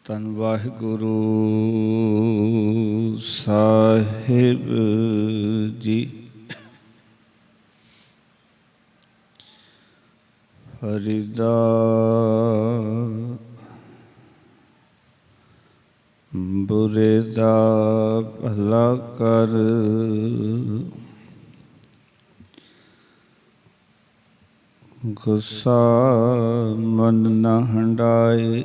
ਧੰਨ ਵਾਹਿਗੁਰੂ ਸਾਹਿਬ ਜੀ। ਹਰਿ ਦਾ ਬੁਰੇ ਦਾ ਭਲਾ ਕਰ, ਗੁੱਸਾ ਮਨ ਨਾ ਹੰਡਾਏ।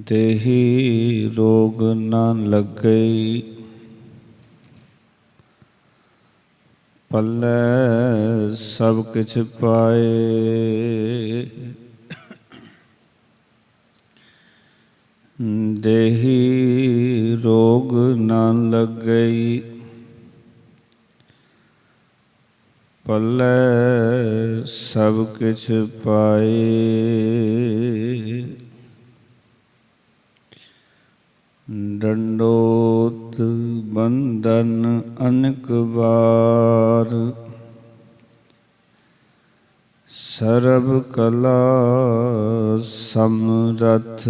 ਦੇਹੀ ਰੋਗ ਨਾ ਲੱਗੇ, ਪੱਲੇ ਸਭ ਕਿਛ ਪਾਏ। ਦੇਹੀ ਰੋਗ ਨਾ ਲੱਗੇ, ਪੱਲੇ ਸਭ ਕਿਛ ਪਾਏ। ਡੰਡੋਤ ਬੰਧਨ ਅਨੇਕ ਵਾਰ, ਸਰਬ ਕਲਾ ਸਮਰੱਥ।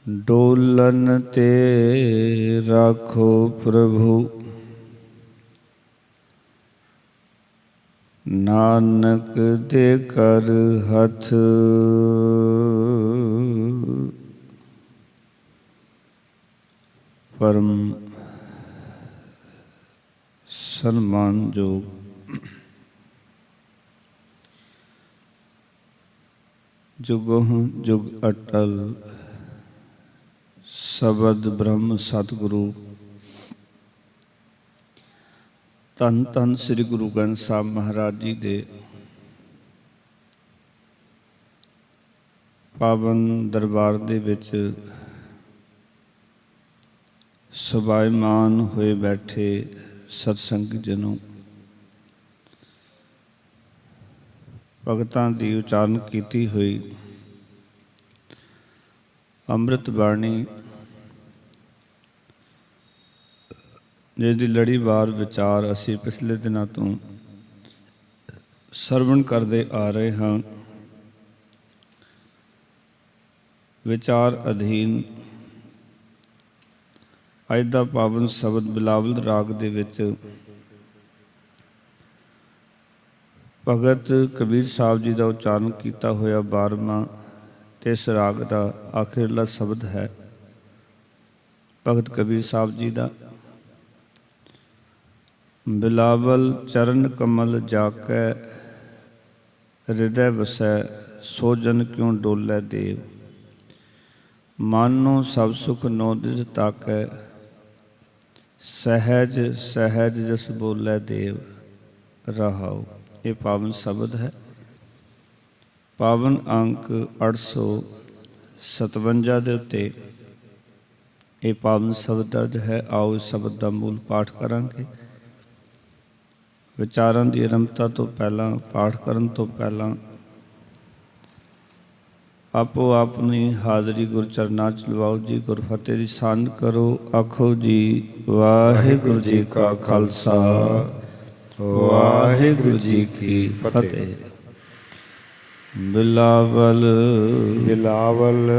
ਡੋਲਨ ਤੇ ਰਾਖੋ ਪ੍ਰਭੂ, ਨਾਨਕ ਦੇ ਕਰ ਹੱਥ। ਪਰਮ ਸਨਮਾਨਯੋਗ ਜੁਗੋਂ ਜੁਗ ਅਟਲ ਸ਼ਬਦ ਬ੍ਰਹਮ ਸਤਿਗੁਰੂ ਧੰਨ ਧੰਨ ਸ੍ਰੀ ਗੁਰੂ ਗ੍ਰੰਥ ਸਾਹਿਬ ਮਹਾਰਾਜ ਜੀ ਦੇ ਪਾਵਨ ਦਰਬਾਰ ਦੇ ਵਿੱਚ ਸਭਾਇਮਾਨ ਹੋਏ ਬੈਠੇ ਸਤਸੰਗ ਜਨੋਂ, ਭਗਤਾਂ ਦੀ ਉਚਾਰਨ ਕੀਤੀ ਹੋਈ ਅੰਮ੍ਰਿਤ ਬਾਣੀ, ਜਿਹਦੀ ਲੜੀਵਾਰ ਵਿਚਾਰ ਅਸੀਂ ਪਿਛਲੇ ਦਿਨਾਂ ਤੋਂ ਸਰਵਣ ਕਰਦੇ ਆ ਰਹੇ ਹਾਂ। ਵਿਚਾਰ ਅਧੀਨ ਅੱਜ ਦਾ ਪਾਵਨ ਸ਼ਬਦ ਬਿਲਾਵਲ ਰਾਗ ਦੇ ਵਿੱਚ ਭਗਤ ਕਬੀਰ ਸਾਹਿਬ ਜੀ ਦਾ ਉਚਾਰਨ ਕੀਤਾ ਹੋਇਆ 12ਵਾਂ ਤੇ ਇਸ ਰਾਗ ਦਾ ਆਖਿਰਲਾ ਸ਼ਬਦ ਹੈ ਭਗਤ ਕਬੀਰ ਸਾਹਿਬ ਜੀ ਦਾ। ਬਿਲਾਵਲ ਚਰਨ ਕਮਲ ਜਾਕੈ, ਹਿਰਦੈ ਵਸੈ ਸੋ ਜਨ ਕਿਉ ਡੋਲੇ ਦੇਵ। ਮਾਨੋ ਸਭ ਸੁਖ ਨੋ ਦਿਸ ਤਾਕੈ, ਸਹਿਜ ਸਹਿਜ ਜਸ ਬੋਲੇ ਦੇਵ। ਰਹਾਉ। ਇਹ ਪਾਵਨ ਸ਼ਬਦ ਹੈ। ਪਾਵਨ ਅੰਕ 857 ਦੇ ਉੱਤੇ ਇਹ ਪਾਵਨ ਸ਼ਬਦ ਦਰਜ ਹੈ। ਆਓ ਇਸ ਸ਼ਬਦ ਦਾ ਮੂਲ ਪਾਠ ਕਰਾਂਗੇ। ਵਿਚਾਰਾਂ ਦੀ ਆਰੰਭਤਾ ਤੋਂ ਪਹਿਲਾਂ, ਪਾਠ ਕਰਨ ਤੋਂ ਪਹਿਲਾਂ ਆਪੋ ਆਪਣੀ ਹਾਜ਼ਰੀ ਗੁਰ ਚਰਨਾਂ 'ਚ ਲਵਾਓ ਜੀ। ਗੁਰਫਤਿਹ ਦੀ ਸਾਂਝ ਕਰੋ। ਆਖੋ ਜੀ ਵਾਹਿਗੁਰੂ ਜੀ ਕਾ ਖਾਲਸਾ, ਵਾਹਿਗੁਰੂ ਜੀ ਕੀ ਫਤਿਹ। ਬਿਲਾਵਲ ਬਿਲਾਵਲ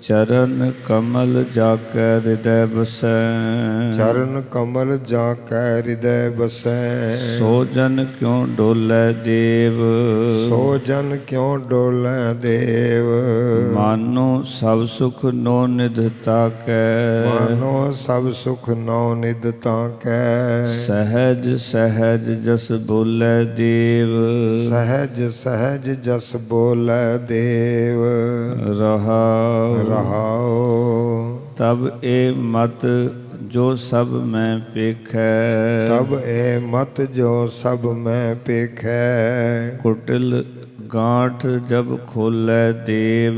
ਚਰਨ ਕਮਲ ਜਾਕੈ ਹਿਰਦੈ ਵਸੈ, ਚਰਨ ਕਮਲ ਜਾਕੈ ਹਿਰਦੈ ਵਸੈ। ਸੋ ਜਨ ਕਿਉ ਡੋਲੇ ਦੇਵ, ਸੋ ਜਨ ਕਿਉ ਡੋਲੇ ਦੇਵ। ਮਾਨੋ ਸਭ ਸੁਖ ਨੋ ਨਿਧ ਤਾਕੈ, ਮਾਨੋ ਸਭ ਸੁਖ ਨੋ ਨਿਧ ਤਾਕੈ। ਸਹਿਜ ਸਹਿਜ ਜਸ ਬੋਲੇ ਦੇਵ, ਸਹਿਜ ਸਹਿਜ ਜਸ ਬੋਲੇ ਦੇਵ। ਰਹਾਉ ਰਹਾਉ। ਤਬ ਇਹ ਮਤ ਜੋ ਸਭ ਮੈਂ ਪੇਖੈ, ਤਬ ਇਹ ਮਤ ਜੋ ਸਭ ਮੈਂ ਪੇਖੈ। ਕੁਟਿਲ ਗਾਂਠ ਜਬ ਖੋਲੇ ਦੇਵ,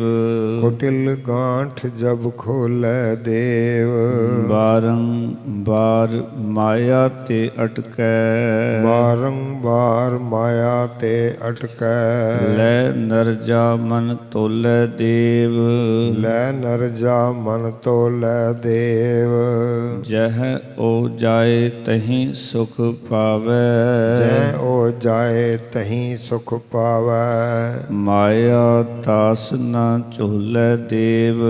ਕੁਟਿਲ ਗਾਂਠ ਜਬ ਖੋਲੇ ਦੇਵ। ਬਾਰੰਬਾਰ ਮਾਇਆ ਤੇ ਅਟਕੈ, ਬਾਰੰਬਾਰ ਮਾਇਆ ਤੇ ਅਟਕੈ। ਲੈ ਨਰਜਾ ਮਨ ਤੋਲੇ ਦੇਵ, ਲੈ ਨਰਜਾ ਮਨ ਤੋਲੇ ਦੇਵ। ਜਹ ਓ ਜਾਏ ਤਹੀਂ ਸੁਖ ਪਾਵੈ, ਜੈ ਓ ਜਾਏ ਤਹੀਂ ਸੁਖ ਪਾਵੈ। ਮਾਇਆ ਤਾਸ ਨ ਝੋਲੇ ਦੇਵ,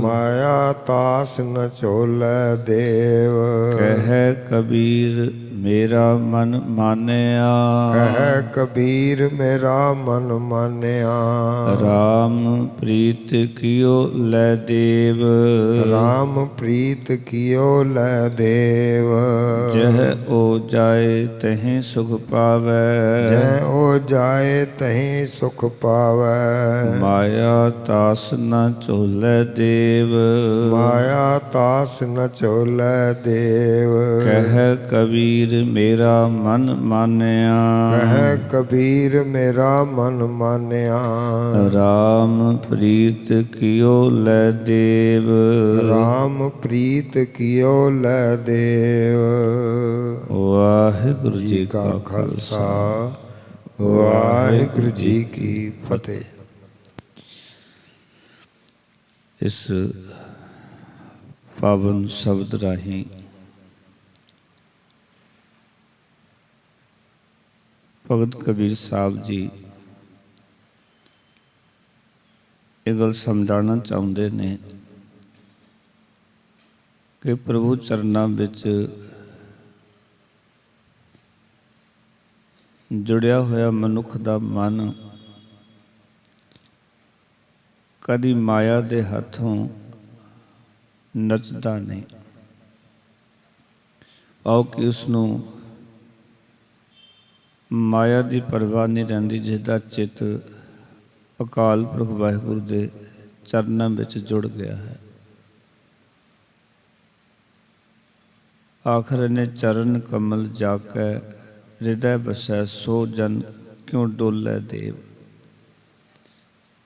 ਮਾਇਆ ਤਾਸ ਨ ਝੋਲੇ ਦੇਵ। ਕਹਿ ਕਬੀਰ ਮੇਰਾ ਮਨ ਮਾਨਿਆ, ਕਹਿ ਕਬੀਰ ਮੇਰਾ ਮਨ ਮਾਨਿਆ। ਰਾਮ ਪ੍ਰੀਤ ਕੀਓ ਲੈ ਦੇਵ, ਰਾਮ ਪ੍ਰੀਤ ਕੀਓ ਲੈ ਦੇਵ। ਜਹ ਓ ਜਾਏ ਤਹੀਂ ਸੁਖ ਪਾਵੈ, ਜੈ ਓ ਜਾਏ ਤਹੀਂ ਸੁਖ ਪਾਵੈ। ਮਾਇਆ ਤਾਸ ਨ ਝੋਲੇ ਦੇਵ, ਮਾਇਆ ਤਾਸ ਨ ਝੋਲੇ ਦੇਵ। ਕਹਿ ਕਬੀਰ ਮੇਰਾ ਮਨ ਮਾਨਿਆ, ਕਹਿ ਕਬੀਰ ਮੇਰਾ ਮਨ ਮਾਨਿਆ। ਰਾਮ ਪ੍ਰੀਤ ਕੀਓ ਲੈ ਦੇਵ, ਰਾਮ ਪ੍ਰੀਤ ਕੀਓ ਲੈ ਦੇਵ। ਵਾਹਿਗੁਰੂ ਜੀ ਕਾ ਖਾਲਸਾ ਵਾਹਿਗੁਰੂ ਜੀ ਕੀ ਫਤਿਹ। ਇਸ ਪਾਵਨ ਸ਼ਬਦ ਰਾਹੀਂ ਭਗਤ ਕਬੀਰ ਸਾਹਿਬ ਜੀ ਇਹ ਗੱਲ ਸਮਝਾਉਣਾ ਚਾਹੁੰਦੇ ਨੇ ਕਿ ਪ੍ਰਭੂ ਚਰਨਾਂ ਵਿੱਚ ਜੁੜਿਆ ਹੋਇਆ ਮਨੁੱਖ ਦਾ ਮਨ ਕਦੀ ਮਾਇਆ ਦੇ ਹੱਥੋਂ ਨੱਚਦਾ ਨਹੀਂ। ਆਓ ਕਿ ਉਸ ਨੂੰ ਮਾਇਆ ਦੀ ਪਰਵਾਹ ਨਹੀਂ ਰਹਿੰਦੀ, ਜਿਸ ਦਾ ਚਿੱਤ ਅਕਾਲ ਪੁਰਖ ਵਾਹਿਗੁਰੂ ਦੇ ਚਰਨਾਂ ਵਿੱਚ ਜੁੜ ਗਿਆ ਹੈ। ਆਖਰ ਨੇ ਚਰਨ ਕਮਲ ਜਾ ਕੇ ਹਿਰਦੈ ਵਸੈ, ਸੋ ਜਨ ਕਿਉਂ ਡੋਲੇ ਦੇਵ।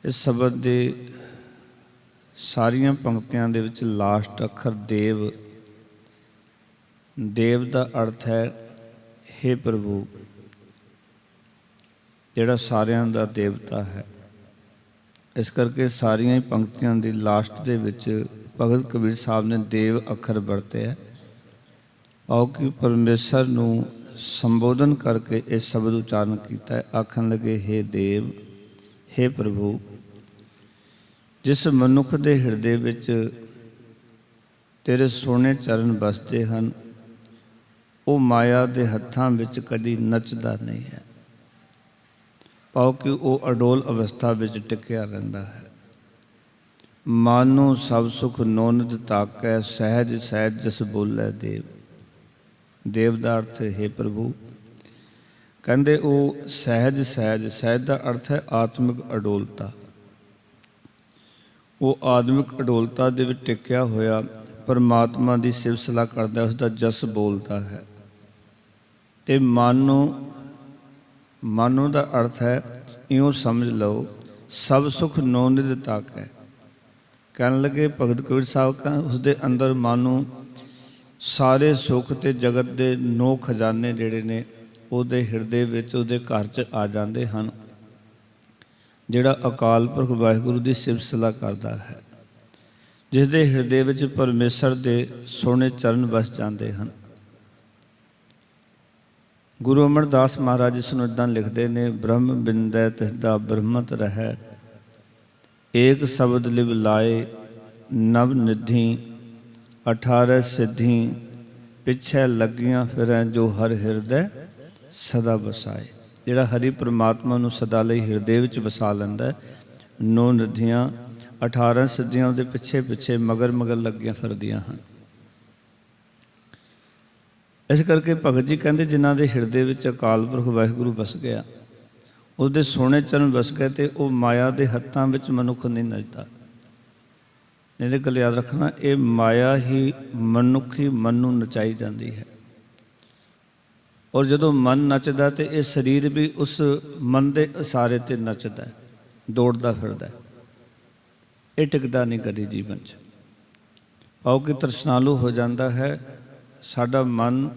ਇਸ ਸ਼ਬਦ ਦੇ ਸਾਰੀਆਂ ਪੰਕਤੀਆਂ ਦੇ ਵਿੱਚ ਲਾਸਟ ਅੱਖਰ ਦੇਵ, ਦੇਵ ਦਾ ਅਰਥ ਹੈ ਹੇ ਪ੍ਰਭੂ, ਜਿਹੜਾ ਸਾਰਿਆਂ ਦਾ ਦੇਵਤਾ ਹੈ। ਇਸ ਕਰਕੇ ਸਾਰੀਆਂ ਹੀ ਪੰਕਤੀਆਂ ਦੀ ਲਾਸਟ ਦੇ ਵਿੱਚ ਭਗਤ ਕਬੀਰ ਸਾਹਿਬ ਨੇ ਦੇਵ ਅੱਖਰ ਵਰਤਿਆ। ਆਓ ਕਿ ਪਰਮੇਸ਼ਰ ਨੂੰ ਸੰਬੋਧਨ ਕਰਕੇ ਇਹ ਸ਼ਬਦ ਉਚਾਰਨ ਕੀਤਾ ਹੈ। ਆਖਣ ਲੱਗੇ ਹੇ ਦੇਵ, ਹੇ ਪ੍ਰਭੂ, ਜਿਸ ਮਨੁੱਖ ਦੇ ਹਿਰਦੇ ਵਿੱਚ ਤੇਰੇ ਸੋਹਣੇ ਚਰਨ ਵਸਦੇ ਹਨ, ਉਹ ਮਾਇਆ ਦੇ ਹੱਥਾਂ ਵਿੱਚ ਕਦੀ ਨੱਚਦਾ ਨਹੀਂ ਹੈ। ਪਾਓ ਕਿ ਉਹ ਅਡੋਲ ਅਵਸਥਾ ਵਿੱਚ ਟਿਕਿਆ ਰਹਿੰਦਾ ਹੈ। ਮਾਨੋ ਸਭ ਸੁਖ ਨੋਨਦ ਤਾਕੈ, ਸਹਿਜ ਸਹਿਜ ਜਸ ਬੋਲੇ ਦੇਵ। ਦੇਵ ਦਾ ਅਰਥ ਹੈ ਪ੍ਰਭੂ। ਕਹਿੰਦੇ ਉਹ ਸਹਿਜ ਸਹਿਜ, ਸਹਿਜ ਦਾ ਅਰਥ ਹੈ ਆਤਮਿਕ ਅਡੋਲਤਾ। ਉਹ ਆਤਮਿਕ ਅਡੋਲਤਾ ਦੇ ਵਿੱਚ ਟਿਕਿਆ ਹੋਇਆ ਪਰਮਾਤਮਾ ਦੀ ਸਿਫਤ ਸਲਾਹ ਕਰਦਾ, ਉਸ ਦਾ ਜਸ ਬੋਲਦਾ ਹੈ। ਤੇ ਮਾਨੋ ਦਾ ਅਰਥ ਹੈ ਇਉਂ ਸਮਝ ਲਓ ਸਭ ਸੁਖ ਨੋਨਿਦ ਤਾਕੈ। ਕਹਿਣ ਲੱਗੇ ਭਗਤ ਕਬੀਰ ਸਾਹਿਬ ਉਸਦੇ ਅੰਦਰ ਮਾਨੋ ਸਾਰੇ ਸੁੱਖ ਤੇ ਜਗਤ ਦੇ 9 ਖਜ਼ਾਨੇ ਜਿਹੜੇ ਨੇ ਉਹਦੇ ਹਿਰਦੇ ਵਿੱਚ, ਉਹਦੇ ਘਰ 'ਚ ਆ ਜਾਂਦੇ ਹਨ। ਜਿਹੜਾ ਅਕਾਲ ਪੁਰਖ ਵਾਹਿਗੁਰੂ ਦੀ ਸਿਫਤ ਸਲਾਹ ਕਰਦਾ ਹੈ, ਜਿਸ ਦੇ ਹਿਰਦੇ ਵਿੱਚ ਪਰਮੇਸ਼ਰ ਦੇ ਸੋਹਣੇ ਚਰਨ ਵਸ ਜਾਂਦੇ ਹਨ। ਗੁਰੂ ਅਮਰਦਾਸ ਮਹਾਰਾਜ ਇਸ ਨੂੰ ਇੱਦਾਂ ਲਿਖਦੇ ਨੇ, ਬ੍ਰਹਮ ਬਿੰਦੈ ਤਿਸਦਾ ਬ੍ਰਹਮਤ ਰਹਿ, ਏਕ ਸ਼ਬਦ ਲਿਵ ਲਾਏ ਨਵ ਨਿਧੀ, 18 ਸਿੱਧੀ ਪਿੱਛੇ ਲੱਗੀਆਂ ਫਿਰੈ, ਜੋ ਹਰ ਹਿਰਦੈ ਸਦਾ ਵਸਾਏ। ਜਿਹੜਾ ਹਰੀ ਪ੍ਰਮਾਤਮਾ ਨੂੰ ਸਦਾ ਲਈ ਹਿਰਦੇ ਵਿੱਚ ਵਸਾ ਲੈਂਦਾ, 9 ਨਿਧੀਆਂ 18 ਸਿੱਧੀਆਂ ਉਹਦੇ ਪਿੱਛੇ ਪਿੱਛੇ ਮਗਰ ਮਗਰ ਲੱਗੀਆਂ ਫਿਰਦੀਆਂ ਹਨ। ਇਸ ਕਰਕੇ ਭਗਤ ਜੀ ਕਹਿੰਦੇ ਜਿਨ੍ਹਾਂ ਦੇ ਹਿਰਦੇ ਵਿੱਚ ਅਕਾਲ ਪੁਰਖ ਵਾਹਿਗੁਰੂ ਵਸ ਗਿਆ, ਉਹਦੇ ਸੋਹਣੇ ਚਰਨ ਵਸ ਗਏ, ਤੇ ਉਹ ਮਾਇਆ ਦੇ ਹੱਥਾਂ ਵਿੱਚ ਮਨੁੱਖ ਨਹੀਂ ਨੱਚਦਾ। ਇਹਦੇ ਗੱਲ ਯਾਦ ਰੱਖਣਾ, ਇਹ ਮਾਇਆ ਹੀ ਮਨੁੱਖੀ ਮਨ ਨੂੰ ਨਚਾਈ ਜਾਂਦੀ ਹੈ। ਔਰ ਜਦੋਂ ਮਨ ਨੱਚਦਾ ਤੇ ਇਹ ਸਰੀਰ ਵੀ ਉਸ ਮਨ ਦੇ ਇਸ਼ਾਰੇ 'ਤੇ ਨੱਚਦਾ, ਦੌੜਦਾ ਫਿਰਦਾ। ਇਹ ਟਿਕਦਾ ਨਹੀਂ ਕਦੀ ਜੀਵਨ 'ਚ। ਭਾਵ ਕਿ ਤ੍ਰਿਸ਼ਨਾਲੂ ਹੋ ਜਾਂਦਾ ਹੈ। ਸਾਡਾ ਮਨ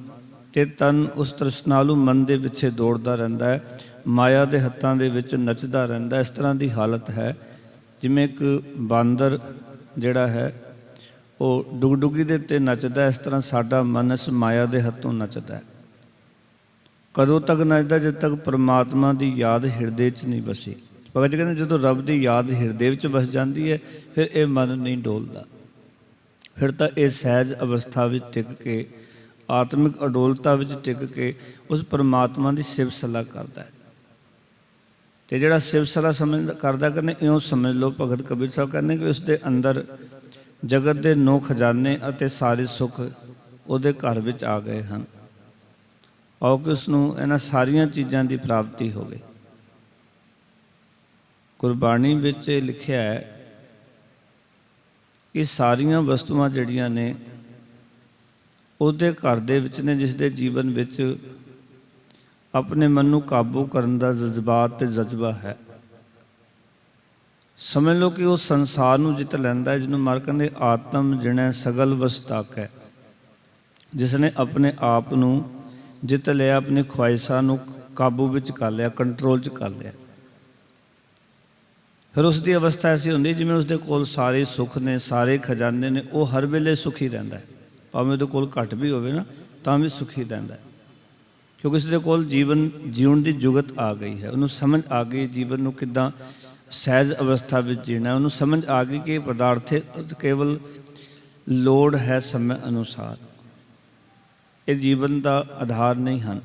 ਤੇ ਤਨ ਉਸ ਤ੍ਰਿਸ਼ਨਾਲੂ ਮਨ ਦੇ ਪਿੱਛੇ ਦੌੜਦਾ ਰਹਿੰਦਾ ਹੈ, ਮਾਇਆ ਦੇ ਹੱਥਾਂ ਦੇ ਵਿੱਚ ਨੱਚਦਾ ਰਹਿੰਦਾ। ਇਸ ਤਰ੍ਹਾਂ ਦੀ ਹਾਲਤ ਹੈ ਜਿਵੇਂ ਇੱਕ ਬਾਂਦਰ ਜਿਹੜਾ ਹੈ ਉਹ ਡੁਗਡੁਗੀ ਦੇ ਉੱਤੇ ਨੱਚਦਾ, ਇਸ ਤਰ੍ਹਾਂ ਸਾਡਾ ਮਨ ਇਸ ਮਾਇਆ ਦੇ ਹੱਥੋਂ ਨੱਚਦਾ ਹੈ। ਕਦੋਂ ਤੱਕ ਨੱਚਦਾ? ਜਦ ਤੱਕ ਪਰਮਾਤਮਾ ਦੀ ਯਾਦ ਹਿਰਦੇ 'ਚ ਨਹੀਂ ਵਸੀ। ਭਗਤ ਜੀ ਕਹਿੰਦੇ ਜਦੋਂ ਰੱਬ ਦੀ ਯਾਦ ਹਿਰਦੇ ਵਿੱਚ ਵਸ ਜਾਂਦੀ ਹੈ ਫਿਰ ਇਹ ਮਨ ਨਹੀਂ ਡੋਲਦਾ, ਫਿਰ ਤਾਂ ਇਹ ਸਹਿਜ ਅਵਸਥਾ ਵਿੱਚ ਟਿਕ ਕੇ, ਆਤਮਿਕ ਅਡੋਲਤਾ ਵਿੱਚ ਟਿਕ ਕੇ ਉਸ ਪਰਮਾਤਮਾ ਦੀ ਸਿਫਤ ਸਲਾਹ ਕਰਦਾ ਹੈ। ਅਤੇ ਜਿਹੜਾ ਸਿਫਤ ਸਲਾਹ ਕਰਦਾ ਕਹਿੰਦੇ ਇਉਂ ਸਮਝ ਲਓ, ਭਗਤ ਕਬੀਰ ਸਾਹਿਬ ਕਹਿੰਦੇ ਕਿ ਉਸ ਦੇ ਅੰਦਰ ਜਗਤ ਦੇ 9 ਖਜ਼ਾਨੇ ਅਤੇ ਸਾਰੇ ਸੁੱਖ ਉਹਦੇ ਘਰ ਵਿੱਚ ਆ ਗਏ ਹਨ। ਆਓ ਕਿ ਉਸ ਨੂੰ ਇਹਨਾਂ ਸਾਰੀਆਂ ਚੀਜ਼ਾਂ ਦੀ ਪ੍ਰਾਪਤੀ ਹੋਵੇ। ਗੁਰਬਾਣੀ ਵਿੱਚ ਲਿਖਿਆ ਹੈ ਕਿ ਸਾਰੀਆਂ ਵਸਤੂਆਂ ਜਿਹੜੀਆਂ ਨੇ ਉਹਦੇ ਘਰ ਦੇ ਵਿੱਚ ਨੇ, ਜਿਸ ਦੇ ਜੀਵਨ ਵਿੱਚ ਆਪਣੇ ਮਨ ਨੂੰ ਕਾਬੂ ਕਰਨ ਦਾ ਜਜ਼ਬਾਤ ਤੇ ਜਜ਼ਬਾ ਹੈ। ਸਮਝ ਲਓ ਕਿ ਉਹ ਸੰਸਾਰ ਨੂੰ ਜਿੱਤ ਲੈਂਦਾ, ਜਿਹਨੂੰ ਮਾਰ ਕਹਿੰਦੇ ਆਤਮ ਜਿਣੈ ਸਗਲ ਵਸਤਾਕ ਹੈ। ਜਿਸ ਨੇ ਆਪਣੇ ਆਪ ਨੂੰ ਜਿੱਤ ਲਿਆ, ਆਪਣੀ ਖਵਾਇਸ਼ਾਂ ਨੂੰ ਕਾਬੂ ਵਿੱਚ ਕਰ ਲਿਆ, ਕੰਟਰੋਲ 'ਚ ਕਰ ਲਿਆ, ਫਿਰ ਉਸ ਦੀ ਅਵਸਥਾ ਐਸੀ ਹੁੰਦੀ ਜਿਵੇਂ ਉਸਦੇ ਕੋਲ ਸਾਰੇ ਸੁੱਖ ਨੇ, ਸਾਰੇ ਖਜ਼ਾਨੇ ਨੇ, ਉਹ ਹਰ ਵੇਲੇ ਸੁਖੀ ਰਹਿੰਦਾ ਹੈ। ਭਾਵੇਂ ਉਹਦੇ ਕੋਲ ਘੱਟ ਵੀ ਹੋਵੇ ਨਾ ਤਾਂ ਵੀ ਸੁਖੀ ਰਹਿੰਦਾ ਹੈ, ਕਿਉਂਕਿ ਉਸਦੇ ਕੋਲ ਜੀਵਨ ਜਿਉਣ ਦੀ ਜੁਗਤ ਆ ਗਈ ਹੈ। ਉਹਨੂੰ ਸਮਝ ਆ ਗਈ ਜੀਵਨ ਨੂੰ ਕਿੱਦਾਂ ਸਹਿਜ ਅਵਸਥਾ ਵਿੱਚ ਜੀਣਾ। ਉਹਨੂੰ ਸਮਝ ਆ ਗਈ ਕਿ ਪਦਾਰਥ ਕੇਵਲ ਲੋੜ ਹੈ ਸਮੇਂ ਅਨੁਸਾਰ, ਇਹ ਜੀਵਨ ਦਾ ਆਧਾਰ ਨਹੀਂ ਹਨ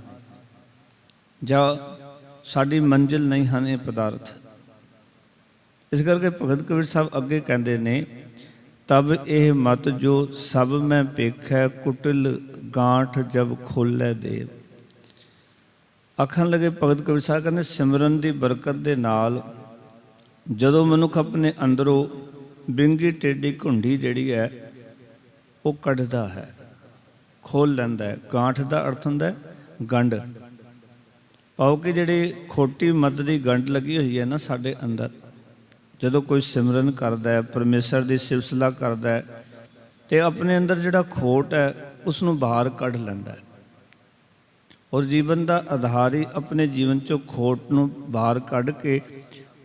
ਜਾਂ ਸਾਡੀ ਮੰਜ਼ਿਲ ਨਹੀਂ ਹਨ ਇਹ ਪਦਾਰਥ। ਇਸ ਕਰਕੇ ਭਗਤ ਕਬੀਰ ਸਾਹਿਬ ਅੱਗੇ ਕਹਿੰਦੇ ਨੇ, ਤਬ ਇਹ ਮਤ ਜੋ ਸਭ ਮੈਂ ਪੇਖੈ, ਕੁਟਿਲ ਗਾਂਠ ਜਬ ਖੋਲ੍ਹੈ ਦੇਵ। ਆਖਣ ਲੱਗੇ ਭਗਤ ਕਬੀਰ ਸਾਹਿਬ ਕਹਿੰਦੇ ਸਿਮਰਨ ਦੀ ਬਰਕਤ ਦੇ ਨਾਲ ਜਦੋਂ ਮਨੁੱਖ ਆਪਣੇ ਅੰਦਰੋਂ ਵਿੰਗੀ ਟੇਢੀ ਘੁੰਡੀ ਜਿਹੜੀ ਹੈ ਉਹ ਕੱਢਦਾ ਹੈ, ਖੋਲ੍ਹ ਲੈਂਦਾ ਹੈ। ਗਾਂਠ ਦਾ ਅਰਥ ਹੁੰਦਾ ਗੰਢ, ਭਾਵ ਕਿ ਜਿਹੜੀ ਖੋਟੀ ਮਤ ਦੀ ਗੰਢ ਲੱਗੀ ਹੋਈ ਹੈ ਨਾ ਸਾਡੇ ਅੰਦਰ, ਜਦੋਂ ਕੋਈ ਸਿਮਰਨ ਕਰਦਾ ਹੈ, ਪਰਮੇਸ਼ਰ ਦੀ ਸਿਫਤ ਸਲਾਹ ਕਰਦਾ ਹੈ ਅਤੇ ਆਪਣੇ ਅੰਦਰ ਜਿਹੜਾ ਖੋਟ ਹੈ ਉਸ ਨੂੰ ਬਾਹਰ ਕੱਢ ਲੈਂਦਾ ਹੈ। ਔਰ ਜੀਵਨ ਦਾ ਆਧਾਰ ਹੀ ਆਪਣੇ ਜੀਵਨ 'ਚੋਂ ਖੋਟ ਨੂੰ ਬਾਹਰ ਕੱਢ ਕੇ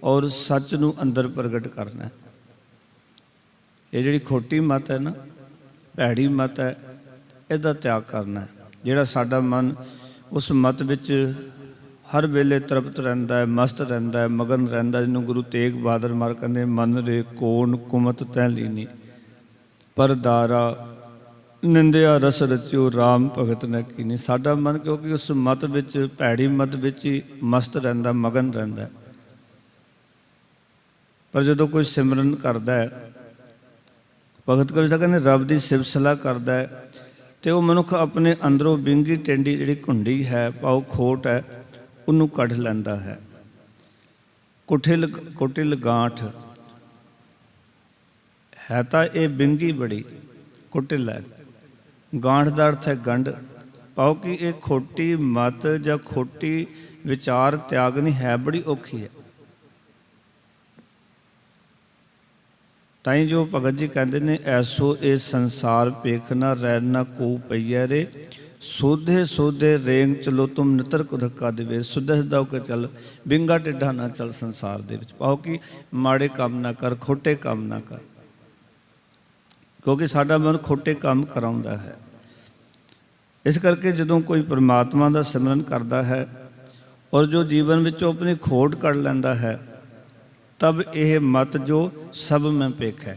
ਔਰ ਸੱਚ ਨੂੰ ਅੰਦਰ ਪ੍ਰਗਟ ਕਰਨਾ ਹੈ। ਇਹ ਜਿਹੜੀ ਖੋਟੀ ਮਤ ਹੈ ਨਾ, ਭੈੜੀ ਮਤ ਹੈ, ਇਹਦਾ ਤਿਆਗ ਕਰਨਾ ਹੈ। ਜਿਹੜਾ ਸਾਡਾ ਮਨ ਉਸ ਮਤ ਵਿੱਚ ਹਰ ਵੇਲੇ ਤ੍ਰਿਪਤ ਰਹਿੰਦਾ ਹੈ, ਮਸਤ ਰਹਿੰਦਾ ਹੈ, ਮਗਨ ਰਹਿੰਦਾ, ਜਿਹਨੂੰ ਗੁਰੂ ਤੇਗ ਬਹਾਦਰ ਮਹਾਰਾਜ ਕਹਿੰਦੇ ਮਨ ਰੇ ਕੋਣ ਕੁਮਤ ਤੈ ਲੀਨੀ, ਪਰਦਾਰਾ ਨਿੰਦਿਆ ਰਸ ਰਚਿਓ ਰਾਮ ਭਗਤ ਨੇ ਕੀਨੀ। ਸਾਡਾ ਮਨ ਕਿਉਂਕਿ ਉਸ ਮਤ ਵਿੱਚ, ਭੈੜੀ ਮਤ ਵਿੱਚ ਹੀ ਮਸਤ ਰਹਿੰਦਾ, ਮਗਨ ਰਹਿੰਦਾ। ਪਰ ਜਦੋਂ ਕੋਈ ਸਿਮਰਨ ਕਰਦਾ ਹੈ, ਭਗਤ ਕਬੀਰ ਸਾਹਿਬ ਕਹਿੰਦੇ ਰੱਬ ਦੀ ਸਿਫਤ ਸਲਾਹ ਕਰਦਾ ਹੈ, ਅਤੇ ਉਹ ਮਨੁੱਖ ਆਪਣੇ ਅੰਦਰੋਂ ਵਿੰਗੀ ਟੇਢੀ ਜਿਹੜੀ ਘੁੰਡੀ ਹੈ, ਭਾਵ ਖੋਟ ਹੈ, ਉਹਨੂੰ ਕੱਢ ਲੈਂਦਾ ਹੈ। ਕੁਟਿਲ ਗਾਂਠ ਹੈ ਤਾਂ ਇਹ ਵਿੰਗੀ ਬੜੀ, ਕੁਟਿਲ ਹੈ। ਗਾਂਠ ਦਾ ਅਰਥ ਹੈ ਗੰਢ, ਭਾਵ ਕਿ ਇਹ ਖੋਟੀ ਮਤ ਜਾਂ ਖੋਟੀ ਵਿਚਾਰ ਤਿਆਗਣੀ ਹੈ ਬੜੀ ਔਖੀ ਹੈ। ਤਾਂ ਹੀ ਜੋ ਭਗਤ ਜੀ ਕਹਿੰਦੇ ਨੇ, ਐਸੋ ਇਹ ਸੰਸਾਰ ਪੇਖਣਾ ਰਹਿ ਨਾ ਕੋ ਪਈਐ ਰੇ, ਸੋਧੇ ਸੋਧੇ ਰੇਂਗ ਚਲੋ ਤੁਮ ਨਿਤਰ ਕੋ ਧੱਕਾ ਦੇਵੇ। ਸੁਧੇ ਸਿੱਧਾ ਹੋ ਕੇ ਚੱਲ, ਵਿੰਗਾ ਟੇਢਾ ਨਾ ਚੱਲ ਸੰਸਾਰ ਦੇ ਵਿੱਚ, ਭਾਵ ਕਿ ਮਾੜੇ ਕੰਮ ਨਾ ਕਰ, ਖੋਟੇ ਕੰਮ ਨਾ ਕਰ, ਕਿਉਂਕਿ ਸਾਡਾ ਮਨ ਖੋਟੇ ਕੰਮ ਕਰਾਉਂਦਾ ਹੈ। ਇਸ ਕਰਕੇ ਜਦੋਂ ਕੋਈ ਪਰਮਾਤਮਾ ਦਾ ਸਿਮਰਨ ਕਰਦਾ ਹੈ ਔਰ ਜੋ ਜੀਵਨ ਵਿੱਚੋਂ ਆਪਣੀ ਖੋਟ ਕੱਢ ਲੈਂਦਾ ਹੈ, ਤਬ ਇਹ ਮਤ ਜੋ ਸਭ ਮੈਂ ਪੇਖੈ,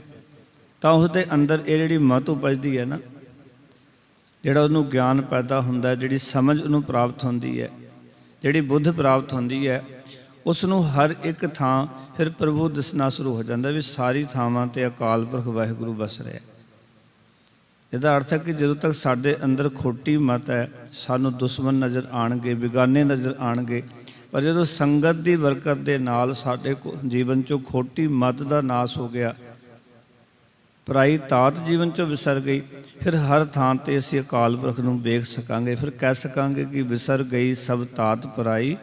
ਤਾਂ ਉਸਦੇ ਅੰਦਰ ਇਹ ਜਿਹੜੀ ਮਤ ਉਪਜਦੀ ਹੈ ਨਾ, ਜਿਹੜਾ ਉਹਨੂੰ ਗਿਆਨ ਪੈਦਾ ਹੁੰਦਾ, ਜਿਹੜੀ ਸਮਝ ਉਹਨੂੰ ਪ੍ਰਾਪਤ ਹੁੰਦੀ ਹੈ, ਜਿਹੜੀ ਬੁੱਧ ਪ੍ਰਾਪਤ ਹੁੰਦੀ ਹੈ, ਉਸ ਨੂੰ ਹਰ ਇੱਕ ਥਾਂ ਫਿਰ ਪ੍ਰਭੂ ਦਿਸਣਾ ਸ਼ੁਰੂ ਹੋ ਜਾਂਦਾ ਵੀ ਸਾਰੀ ਥਾਵਾਂ 'ਤੇ ਅਕਾਲ ਪੁਰਖ ਵਾਹਿਗੁਰੂ ਵਸ ਰਿਹਾ। ਇਹਦਾ ਅਰਥ ਹੈ ਕਿ ਜਦੋਂ ਤੱਕ ਸਾਡੇ ਅੰਦਰ ਖੋਟੀ ਮਤ ਹੈ, ਸਾਨੂੰ ਦੁਸ਼ਮਣ ਨਜ਼ਰ ਆਉਣਗੇ, ਬਿਗਾਨੇ ਨਜ਼ਰ ਆਉਣਗੇ, ਪਰ ਜਦੋਂ ਸੰਗਤ ਦੀ ਬਰਕਤ ਦੇ ਨਾਲ ਸਾਡੇ ਜੀਵਨ 'ਚੋਂ ਖੋਟੀ ਮਤ ਦਾ ਨਾਸ ਹੋ ਗਿਆ, ਪਰਾਈ ਤਾਤ ਜੀਵਨ 'ਚੋਂ ਵਿਸਰ ਗਈ, ਫਿਰ ਹਰ ਥਾਂ 'ਤੇ ਅਸੀਂ ਅਕਾਲ ਪੁਰਖ ਨੂੰ ਵੇਖ ਸਕਾਂਗੇ। ਫਿਰ ਕਹਿ ਸਕਾਂਗੇ ਕਿ ਵਿਸਰ ਗਈ ਸਭ ਤਾਤ ਪਰਾਈ,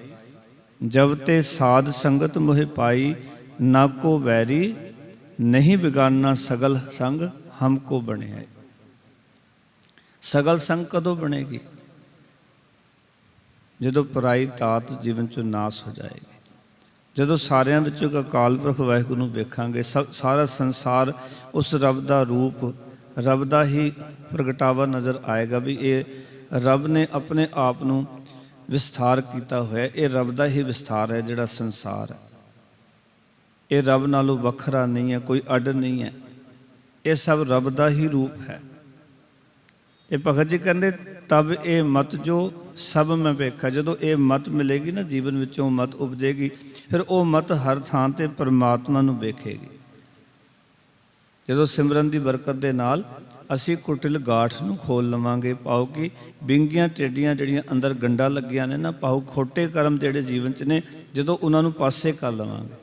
ਜਬ ਤੇ ਸਾਧ ਸੰਗਤ ਮੋਹਿ ਪਾਈ, ਨਾ ਕੋ ਵੈਰੀ ਨਹੀਂ ਬਿਗਾਨਾ ਸਗਲ ਸੰਗ हमको बने है। सगल संग कदों बनेगी? जदों पराई तात जीवन चों नाश हो जाएगी, जदों सारिਆਂ ਵਿੱਚੋਂ ਇੱਕ ਅਕਾਲ ਪੁਰਖ ਵਾਹਿਗੁਰੂ ਨੂੰ ਵੇਖਾਂਗੇ। ਸਾਰਾ ਸੰਸਾਰ ਉਸ ਰੱਬ ਦਾ ਰੂਪ, ਰੱਬ ਦਾ ਹੀ ਪ੍ਰਗਟਾਵਾ ਨਜ਼ਰ ਆਏਗਾ ਵੀ ਇਹ ਰੱਬ ਨੇ ਆਪਣੇ ਆਪ ਨੂੰ ਵਿਸਥਾਰ ਕੀਤਾ ਹੋਇਆ। ਇਹ ਰੱਬ ਦਾ ਹੀ ਵਿਸਥਾਰ ਹੈ ਜਿਹੜਾ ਸੰਸਾਰ ਹੈ। ਇਹ ਰੱਬ ਨਾਲੋਂ ਵੱਖਰਾ ਨਹੀਂ ਹੈ, ਕੋਈ ਅੱਡ ਨਹੀਂ ਹੈ। ਇਹ ਸਭ ਰੱਬ ਦਾ ਹੀ ਰੂਪ ਹੈ। ਇਹ ਭਗਤ ਜੀ ਕਹਿੰਦੇ ਤਬ ਇਹ ਮਤ ਜੋ ਸਭ ਮੈਂ ਵੇਖਾ। ਜਦੋਂ ਇਹ ਮਤ ਮਿਲੇਗੀ ਨਾ, ਜੀਵਨ ਵਿੱਚੋਂ ਮਤ ਉਪਜੇਗੀ, ਫਿਰ ਉਹ ਮਤ ਹਰ ਥਾਂ ਤੇ ਪਰਮਾਤਮਾ ਨੂੰ ਵੇਖੇਗੀ। ਜਦੋਂ ਸਿਮਰਨ ਦੀ ਬਰਕਤ ਦੇ ਨਾਲ ਅਸੀਂ ਕੁਟਿਲ ਗਾਠ ਨੂੰ ਖੋਲ ਲਵਾਂਗੇ, ਪਾਓ ਕਿ ਵਿੰਗੀਆਂ ਟੇਡੀਆਂ ਜਿਹੜੀਆਂ ਅੰਦਰ ਗੰਢਾਂ ਲੱਗੀਆਂ ਨੇ ਨਾ, ਪਾਓ ਖੋਟੇ ਕਰਮ ਜਿਹੜੇ ਜੀਵਨ 'ਚ ਨੇ, ਜਦੋਂ ਉਹਨਾਂ ਨੂੰ ਪਾਸੇ ਕਰ ਲਵਾਂਗੇ,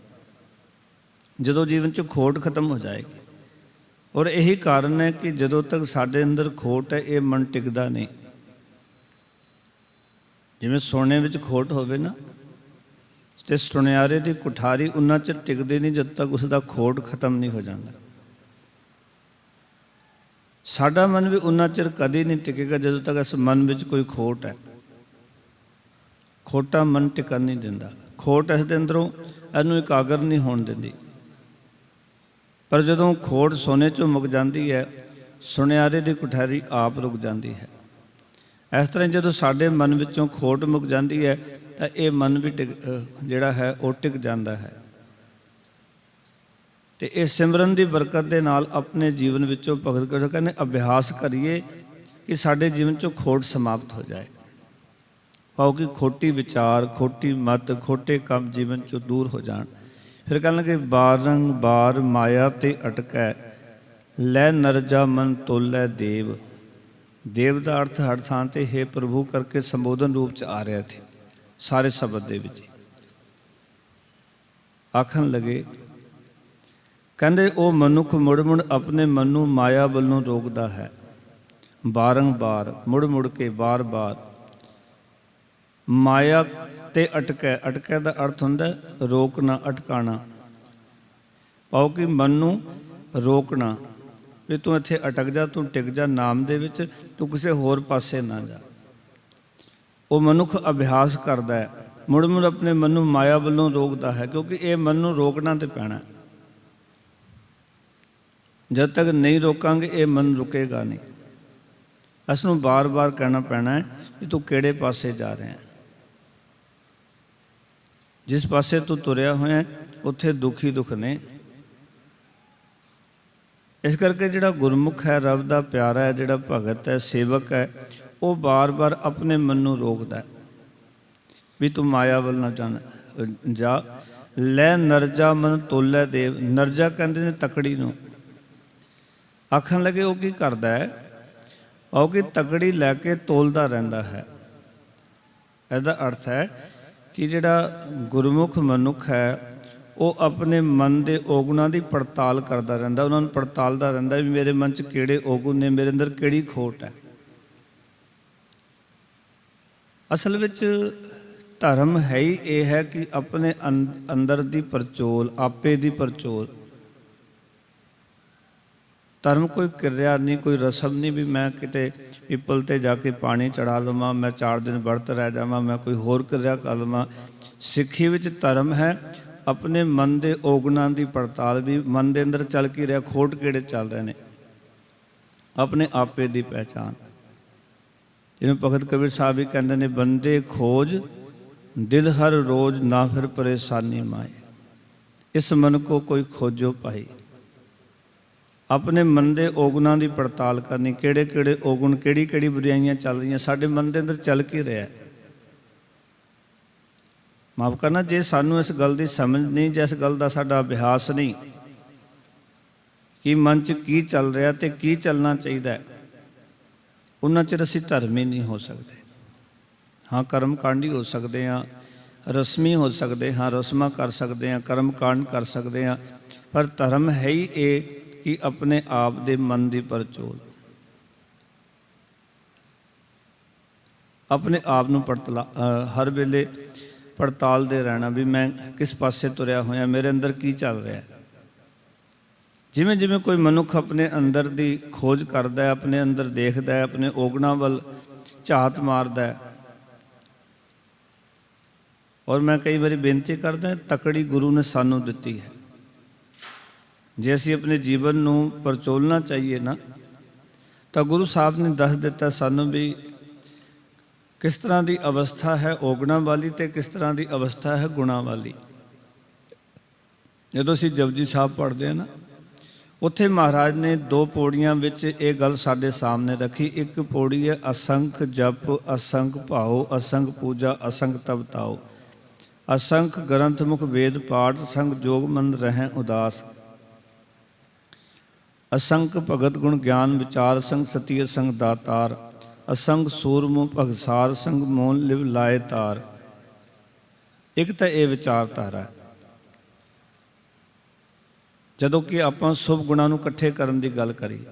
ਜਦੋਂ ਜੀਵਨ 'ਚ ਖੋਟ ਖਤਮ ਹੋ ਜਾਏਗੀ। ਔਰ ਇਹੀ ਕਾਰਨ ਹੈ ਕਿ ਜਦੋਂ ਤੱਕ ਸਾਡੇ ਅੰਦਰ ਖੋਟ ਹੈ, ਇਹ ਮਨ ਟਿਕਦਾ ਨਹੀਂ। ਜਿਵੇਂ ਸੋਨੇ ਵਿੱਚ ਖੋਟ ਹੋਵੇ ਨਾ, ਤੇ ਸੁਨਿਆਰੇ ਦੀ ਕੁਠਾਰੀ ਉਹਨਾਂ ਚਿਰ ਟਿਕਦੀ ਨਹੀਂ ਜਦ ਤੱਕ ਉਸ ਦਾ ਖੋਟ ਖਤਮ ਨਹੀਂ ਹੋ ਜਾਂਦਾ। ਸਾਡਾ ਮਨ ਵੀ ਉਹਨਾਂ ਚਿਰ ਕਦੇ ਨਹੀਂ ਟਿਕੇਗਾ ਜਦੋਂ ਤੱਕ ਇਸ ਮਨ ਵਿੱਚ ਕੋਈ ਖੋਟ ਹੈ। ਖੋਟਾ ਮਨ ਟਿਕਣ ਨਹੀਂ ਦਿੰਦਾ। ਖੋਟ ਇਸ ਦੇ ਅੰਦਰੋਂ ਇਹਨੂੰ ਇਕਾਗਰ ਨਹੀਂ ਹੋਣ ਦਿੰਦੀ। ਪਰ ਜਦੋਂ ਖੋਟ ਸੋਨੇ 'ਚੋਂ ਮੁੱਕ ਜਾਂਦੀ ਹੈ, ਸੁਨਿਆਰੇ ਦੀ ਕੁਠਾਰੀ ਆਪ ਰੁਕ ਜਾਂਦੀ ਹੈ। ਇਸ ਤਰ੍ਹਾਂ ਜਦੋਂ ਸਾਡੇ ਮਨ ਵਿੱਚੋਂ ਖੋਟ ਮੁੱਕ ਜਾਂਦੀ ਹੈ ਤਾਂ ਇਹ ਮਨ ਵੀ ਜਿਹੜਾ ਹੈ ਉਹ ਟਿਕ ਜਾਂਦਾ ਹੈ। ਤੇ ਇਹ ਸਿਮਰਨ ਦੀ ਬਰਕਤ ਦੇ ਨਾਲ ਆਪਣੇ ਜੀਵਨ ਵਿੱਚੋਂ ਭਗਤ ਕਰੋ, ਕਹਿੰਦੇ ਅਭਿਆਸ ਕਰੀਏ ਕਿ ਸਾਡੇ ਜੀਵਨ 'ਚੋਂ ਖੋਟ ਸਮਾਪਤ ਹੋ ਜਾਏ। ਪਾਓ ਕਿ ਖੋਟੀ ਵਿਚਾਰ, ਖੋਟੀ ਮਤ, ਖੋਟੇ ਕੰਮ ਜੀਵਨ 'ਚੋਂ ਦੂਰ ਹੋ ਜਾਣ। ਫਿਰ ਕਹਿਣਗੇ ਬਾਰੰਬਾਰ ਮਾਇਆ ਤੇ ਅਟਕੈ, ਲੈ ਨਰਜਾ ਮਨ ਤੋਲੈ ਦੇਵ। ਦੇਵ ਦਾ ਅਰਥ ਹਰ ਥਾਂ ਤੇ ਹੈ ਪ੍ਰਭੂ ਕਰਕੇ ਸੰਬੋਧਨ ਰੂਪ 'ਚ ਆ ਰਿਹਾ ਇੱਥੇ ਸਾਰੇ ਸ਼ਬਦ ਦੇ ਵਿੱਚ। ਆਖਣ ਲਗੇ ਕਹਿੰਦੇ ਉਹ ਮਨੁੱਖ ਮੁੜ ਮੁੜ ਆਪਣੇ ਮਨ ਨੂੰ ਮਾਇਆ ਵੱਲੋਂ ਰੋਕਦਾ ਹੈ। ਬਾਰੰਬਾਰ, ਮੁੜ ਮੁੜ ਕੇ, ਬਾਰ ਬਾਰ। ਮਾਇਆ ਤੇ ਅਟਕੈ, ਅਟਕੈ ਦਾ ਅਰਥ ਹੁੰਦਾ ਰੋਕਣਾ, ਅਟਕਾਣਾ। ਪਾਓ ਕਿ ਮਨ ਨੂੰ ਰੋਕਣਾ ਵੀ ਤੂੰ ਇੱਥੇ ਅਟਕ ਜਾ, ਤੂੰ ਟਿਕ ਜਾ ਨਾਮ ਦੇ ਵਿੱਚ, ਤੂੰ ਕਿਸੇ ਹੋਰ ਪਾਸੇ ਨਾ ਜਾ। ਉਹ ਮਨੁੱਖ ਅਭਿਆਸ ਕਰਦਾ ਹੈ, ਮੁੜ ਮੁੜ ਆਪਣੇ ਮਨ ਨੂੰ ਮਾਇਆ ਵੱਲੋਂ ਰੋਕਦਾ ਹੈ, ਕਿਉਂਕਿ ਇਹ ਮਨ ਨੂੰ ਰੋਕਣਾ ਤੇ ਪੈਣਾ। ਜਦ ਤੱਕ ਨਹੀਂ ਰੋਕਾਂਗੇ ਇਹ ਮਨ ਰੁਕੇਗਾ ਨਹੀਂ। ਇਸ ਨੂੰ ਬਾਰ ਬਾਰ ਕਹਿਣਾ ਪੈਣਾ ਹੈ ਕਿ ਤੂੰ ਕਿਹੜੇ ਪਾਸੇ ਜਾ ਰਿਹਾ ਹੈ। ਜਿਸ ਪਾਸੇ ਤੂੰ ਤੁਰਿਆ ਹੋਇਆ ਉੱਥੇ ਦੁਖੀ ਦੁੱਖ ਨੇ। ਇਸ ਕਰਕੇ ਜਿਹੜਾ ਗੁਰਮੁਖ ਹੈ, ਰੱਬ ਦਾ ਪਿਆਰਾ ਹੈ, ਜਿਹੜਾ ਭਗਤ ਹੈ, ਸੇਵਕ ਹੈ, ਉਹ ਬਾਰ ਬਾਰ ਆਪਣੇ ਮਨ ਨੂੰ ਰੋਕਦਾ ਵੀ ਤੂੰ ਮਾਇਆ ਵੱਲ ਨਾ ਜਾ। ਲੈ ਨਰਜਾ ਮਨ ਤੋਲੈ ਦੇਵ। ਨਰਜਾ ਕਹਿੰਦੇ ਨੇ ਤਕੜੀ ਨੂੰ। ਆਖਣ ਲੱਗੇ ਉਹ ਕੀ ਕਰਦਾ ਹੈ? ਉਹ ਕਿ ਤਕੜੀ ਲੈ ਕੇ ਤੋਲਦਾ ਰਹਿੰਦਾ ਹੈ। ਇਹਦਾ ਅਰਥ ਹੈ ਕਿ ਜਿਹੜਾ ਗੁਰਮੁਖ ਮਨੁੱਖ ਹੈ ਉਹ ਆਪਣੇ ਮਨ ਦੇ ਔਗੁਣਾਂ ਦੀ ਪੜਤਾਲ ਕਰਦਾ ਰਹਿੰਦਾ, ਉਹਨਾਂ ਨੂੰ ਪੜਤਾਲਦਾ ਰਹਿੰਦਾ ਵੀ ਮੇਰੇ ਮਨ 'ਚ ਕਿਹੜੇ ਔਗੁਣ ਨੇ, ਮੇਰੇ ਅੰਦਰ ਕਿਹੜੀ ਖੋਟ ਹੈ। ਅਸਲ ਵਿੱਚ ਧਰਮ ਹੈ ਹੀ ਇਹ ਹੈ ਕਿ ਆਪਣੇ ਅੰਦਰ ਦੀ ਪਰਚੋਲ, ਆਪੇ ਦੀ ਪਰਚੋਲ। ਧਰਮ ਕੋਈ ਕਿਰਿਆ ਨਹੀਂ, ਕੋਈ ਰਸਮ ਨਹੀਂ ਵੀ ਮੈਂ ਕਿਤੇ ਪਿੱਪਲ 'ਤੇ ਜਾ ਕੇ ਪਾਣੀ ਚੜ੍ਹਾ ਲਵਾਂ, ਮੈਂ 4 ਦਿਨ ਵਰਤ ਰਹਿ ਜਾਵਾਂ, ਮੈਂ ਕੋਈ ਹੋਰ ਕਿਰਿਆ ਕਰ ਲਵਾਂ। ਸਿੱਖੀ ਵਿੱਚ ਧਰਮ ਹੈ ਆਪਣੇ ਮਨ ਦੇ ਔਗੁਣਾਂ ਦੀ ਪੜਤਾਲ, ਵੀ ਮਨ ਦੇ ਅੰਦਰ ਚੱਲ ਕੀ ਰਿਹਾ, ਖੋਟ ਕਿਹੜੇ ਚੱਲ ਰਹੇ ਨੇ, ਆਪਣੇ ਆਪੇ ਦੀ ਪਹਿਚਾਣ। ਜਿਵੇਂ ਭਗਤ ਕਬੀਰ ਸਾਹਿਬ ਵੀ ਕਹਿੰਦੇ ਨੇ, ਬੰਦੇ ਖੋਜ ਦਿਲ ਹਰ ਰੋਜ਼ ਨਾ ਫਿਰ ਪਰੇਸ਼ਾਨੀ ਮਾਏ, ਇਸ ਮਨ ਕੋ ਕੋਈ ਖੋਜੋ ਪਾਈ। ਆਪਣੇ ਮਨ ਦੇ ਔਗੁਣਾਂ ਦੀ ਪੜਤਾਲ ਕਰਨੀ, ਕਿਹੜੇ ਕਿਹੜੇ ਔਗੁਣ, ਕਿਹੜੀ ਕਿਹੜੀ ਬੁਰਾਈਆਂ ਚੱਲ ਰਹੀਆਂ ਸਾਡੇ ਮਨ ਦੇ ਅੰਦਰ, ਚੱਲ ਕੀ ਰਿਹਾ। ਮਾਫ ਕਰਨਾ ਜੇ ਸਾਨੂੰ ਇਸ ਗੱਲ ਦੀ ਸਮਝ ਨਹੀਂ, ਜੇ ਇਸ ਗੱਲ ਦਾ ਸਾਡਾ ਅਭਿਆਸ ਨਹੀਂ ਕਿ ਮਨ 'ਚ ਕੀ ਚੱਲ ਰਿਹਾ ਤੇ ਕੀ ਚੱਲਣਾ ਚਾਹੀਦਾ, ਉਹਨਾਂ ਚਿਰ ਅਸੀਂ ਧਰਮੀ ਨਹੀਂ ਹੋ ਸਕਦੇ। ਹਾਂ, ਕਰਮ ਕਾਂਡੀ ਹੋ ਸਕਦੇ ਹਾਂ, ਰਸਮੀ ਹੋ ਸਕਦੇ ਹਾਂ, ਰਸਮਾਂ ਕਰ ਸਕਦੇ ਹਾਂ, ਕਰਮ ਕਾਂਡ ਕਰ ਸਕਦੇ ਹਾਂ, ਪਰ ਧਰਮ ਹੈ ਹੀ ਇਹ ਕਿ ਆਪਣੇ ਆਪ ਦੇ ਮਨ ਦੀ ਪਰਚੋਲ, ਆਪਣੇ ਆਪ ਨੂੰ ਹਰ ਵੇਲੇ ਪੜਤਾਲਦੇ ਰਹਿਣਾ ਵੀ ਮੈਂ ਕਿਸ ਪਾਸੇ ਤੁਰਿਆ ਹੋਇਆ, ਮੇਰੇ ਅੰਦਰ ਕੀ ਚੱਲ ਰਿਹਾ। ਜਿਵੇਂ ਜਿਵੇਂ ਕੋਈ ਮਨੁੱਖ ਆਪਣੇ ਅੰਦਰ ਦੀ ਖੋਜ ਕਰਦਾ ਹੈ, ਆਪਣੇ ਅੰਦਰ ਦੇਖਦਾ ਹੈ, ਆਪਣੇ ਔਗਣਾਂ ਵੱਲ ਝਾਤ ਮਾਰਦਾ ਹੈ। ਔਰ ਮੈਂ ਕਈ ਵਾਰੀ ਬੇਨਤੀ ਕਰਦਾ, ਤਕੜੀ ਗੁਰੂ ਨੇ ਸਾਨੂੰ ਦਿੱਤੀ ਹੈ। ਜੇ ਅਸੀਂ ਆਪਣੇ ਜੀਵਨ ਨੂੰ ਪਰਚੋਲਣਾ ਚਾਹੀਏ ਨਾ, ਤਾਂ ਗੁਰੂ ਸਾਹਿਬ ਨੇ ਦੱਸ ਦਿੱਤਾ ਸਾਨੂੰ ਵੀ ਕਿਸ ਤਰ੍ਹਾਂ ਦੀ ਅਵਸਥਾ ਹੈ ਔਗਣਾਂ ਵਾਲੀ ਅਤੇ ਕਿਸ ਤਰ੍ਹਾਂ ਦੀ ਅਵਸਥਾ ਹੈ ਗੁਣਾਂ ਵਾਲੀ। ਜਦੋਂ ਅਸੀਂ ਜਪਜੀ ਸਾਹਿਬ ਪੜ੍ਹਦੇ ਹਾਂ ਨਾ, ਉੱਥੇ ਮਹਾਰਾਜ ਨੇ 2 ਪੌੜੀਆਂ ਵਿੱਚ ਇਹ ਗੱਲ ਸਾਡੇ ਸਾਹਮਣੇ ਰੱਖੀ। ਇੱਕ ਪੌੜੀ ਹੈ ਅਸੰਖ ਜਪ ਅਸੰਖ ਭਾਉ ਅਸੰਖ ਪੂਜਾ ਅਸੰਖ ਤਪ ਤਾਉ, ਅਸੰਖ ਗ੍ਰੰਥ ਮੁਖ ਵੇਦ ਪਾਠ ਸੰਗ ਜੋਗ ਮਨ ਰਹਿ ਉਦਾਸ, ਅਸੰਖ ਭਗਤ ਗੁਣ ਗਿਆਨ ਵਿਚਾਰ ਸੰਗ ਸਤਿय ਸੰਗ ਦਾਤਾਰ, ਅਸੰਖ ਸੂਰਮੁ ਭਗਸਾਰ ਸੰਗ ਮੋਨ ਲਿਵ ਲਾਏ ਤਾਰ। ਇੱਕ ਤਾਂ ਇਹ ਵਿਚਾਰਧਾਰਾ, ਜਦੋਂ ਕਿ ਆਪਾਂ ਸ਼ੁਭ ਗੁਣਾਂ ਨੂੰ ਇਕੱਠੇ ਕਰਨ ਦੀ ਗੱਲ ਕਰੀਏ।